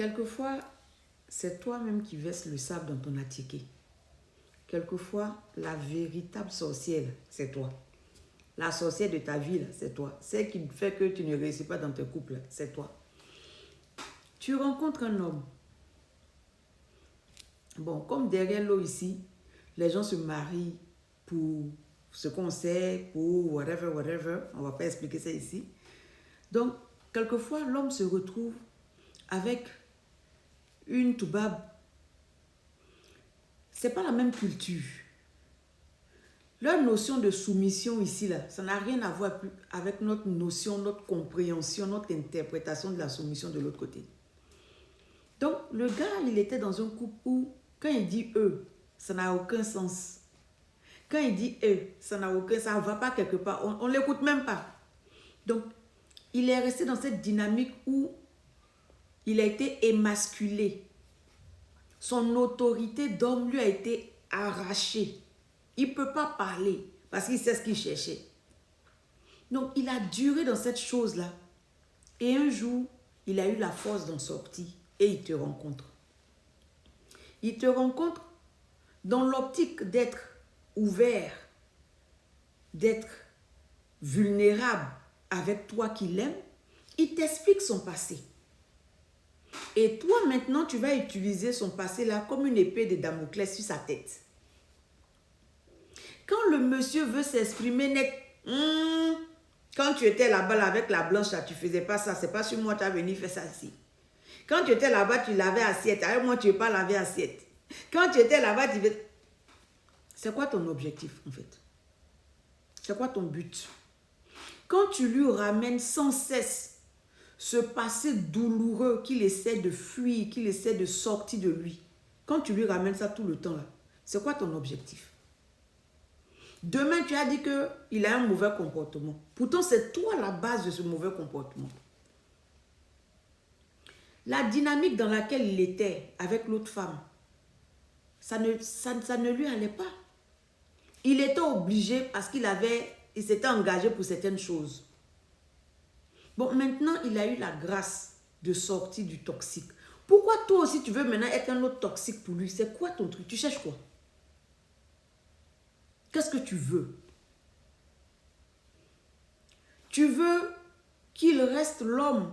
Quelquefois, c'est toi-même qui verses le sable dans ton attiqué. Quelquefois, la véritable sorcière, c'est toi. La sorcière de ta vie, c'est toi. Celle qui fait que tu ne réussis pas dans tes couples, c'est toi. Tu rencontres un homme. Bon, comme derrière l'eau ici, les gens se marient pour ce qu'on sait, pour whatever. On ne va pas expliquer ça ici. Donc, quelquefois, l'homme se retrouve avec une toubab. Ce n'est pas la même culture. Leur notion de soumission ici, là, ça n'a rien à voir avec notre notion, notre compréhension, notre interprétation de la soumission de l'autre côté. Donc, le gars, il était dans un couple où, quand il dit eux, ça n'a aucun sens. Quand il dit eux, ça n'a aucun sens, ça ne va pas quelque part, on ne l'écoute même pas. Donc, il est resté dans cette dynamique où il a été émasculé. Son autorité d'homme lui a été arrachée. Il ne peut pas parler parce qu'il sait ce qu'il cherchait. Donc, il a duré dans cette chose-là. Et un jour, il a eu la force d'en sortir et il te rencontre. Il te rencontre dans l'optique d'être ouvert, d'être vulnérable avec toi qui l'aimes. Il t'explique son passé. Et toi, maintenant, tu vas utiliser son passé-là comme une épée de Damoclès sur sa tête. Quand le monsieur veut s'exprimer net, quand tu étais là-bas là, avec la blanche, là, tu ne faisais pas ça. C'est pas sur moi, tu as venu faire ça ici. Quand tu étais là-bas, tu lavais assiette. Avec moi, tu ne veux pas laver assiette. Quand tu étais là-bas, tu veux... C'est quoi ton objectif, en fait? C'est quoi ton but? Quand tu lui ramènes sans cesse ce passé douloureux qu'il essaie de fuir, qu'il essaie de sortir de lui, quand tu lui ramènes ça tout le temps, là, c'est quoi ton objectif? Demain, tu as dit qu'il a un mauvais comportement. Pourtant, c'est toi la base de ce mauvais comportement. La dynamique dans laquelle il était avec l'autre femme, ça ne lui allait pas. Il était obligé parce qu'il s'était engagé pour certaines choses. Bon, maintenant, il a eu la grâce de sortir du toxique. Pourquoi toi aussi, tu veux maintenant être un autre toxique pour lui? C'est quoi ton truc? Tu cherches quoi? Qu'est-ce que tu veux? Tu veux qu'il reste l'homme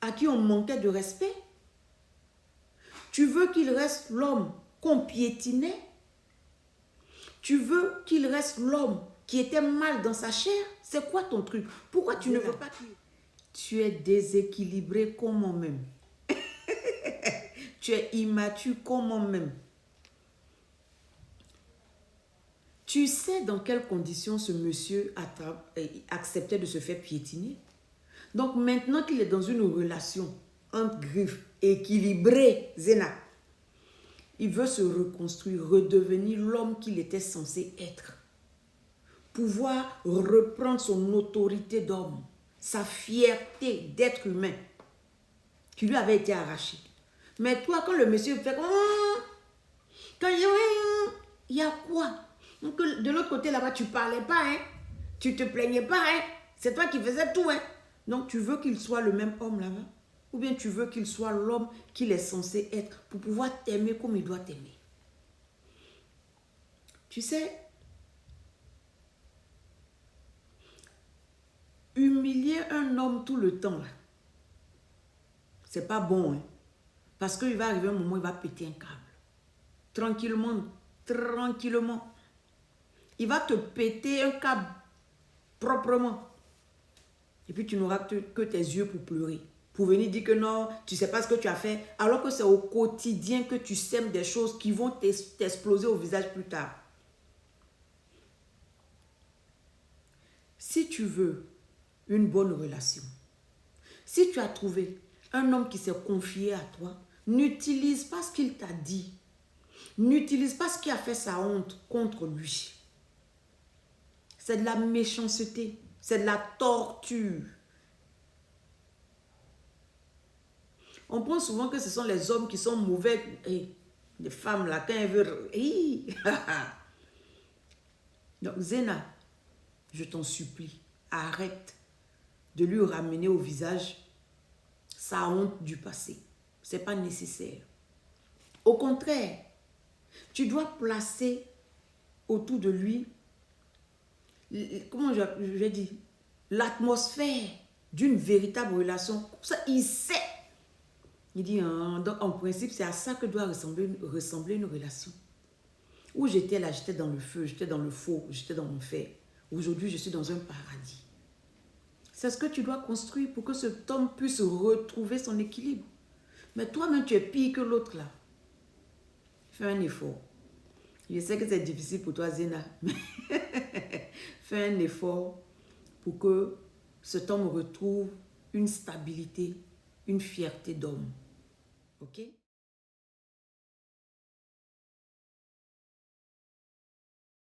à qui on manquait de respect? Tu veux qu'il reste l'homme qu'on piétinait? Tu veux qu'il reste l'homme qui était mal dans sa chair? C'est quoi ton truc? Pourquoi tu ne veux pas qu'il... Tu es déséquilibré comme moi-même. Tu es immature comme moi-même. Tu sais dans quelles conditions ce monsieur acceptait de se faire piétiner? Donc maintenant qu'il est dans une relation entre griffes, équilibrée, Zéna, il veut se reconstruire, redevenir l'homme qu'il était censé être. Pouvoir reprendre son autorité d'homme, sa fierté d'être humain, qui lui avait été arrachée. Mais toi, quand le monsieur fait... Quand il y a quoi? Donc, de l'autre côté, là-bas, tu ne parlais pas, hein? Tu ne te plaignais pas, hein? C'est toi qui faisais tout, hein? Donc, tu veux qu'il soit le même homme là-bas? Ou bien tu veux qu'il soit l'homme qu'il est censé être pour pouvoir t'aimer comme il doit t'aimer? Tu sais, humilier un homme tout le temps, là, c'est pas bon, hein? Parce qu'il va arriver un moment où il va péter un câble. Tranquillement, tranquillement. Il va te péter un câble proprement. Et puis tu n'auras que tes yeux pour pleurer. Pour venir dire que non, tu ne sais pas ce que tu as fait. Alors que c'est au quotidien que tu sèmes des choses qui vont t'exploser au visage plus tard. Si tu veux une bonne relation, si tu as trouvé un homme qui s'est confié à toi, n'utilise pas ce qu'il t'a dit. N'utilise pas ce qui a fait sa honte contre lui. C'est de la méchanceté. C'est de la torture. On pense souvent que ce sont les hommes qui sont mauvais. Et les femmes, là, quand elles veulent... Donc, Zéna, je t'en supplie, arrête de lui ramener au visage sa honte du passé. Ce n'est pas nécessaire. Au contraire, tu dois placer autour de lui, comment je vais dire, l'atmosphère d'une véritable relation. Comme ça, il sait. Il dit, donc en principe, c'est à ça que doit ressembler une relation. Où j'étais là, j'étais dans le feu, j'étais dans le faux, j'étais dans l'enfer. Aujourd'hui, je suis dans un paradis. C'est ce que tu dois construire pour que cet homme puisse retrouver son équilibre. Mais toi-même, tu es pire que l'autre là. Fais un effort. Je sais que c'est difficile pour toi, Zéna. Mais fais un effort pour que cet homme retrouve une stabilité, une fierté d'homme. Ok?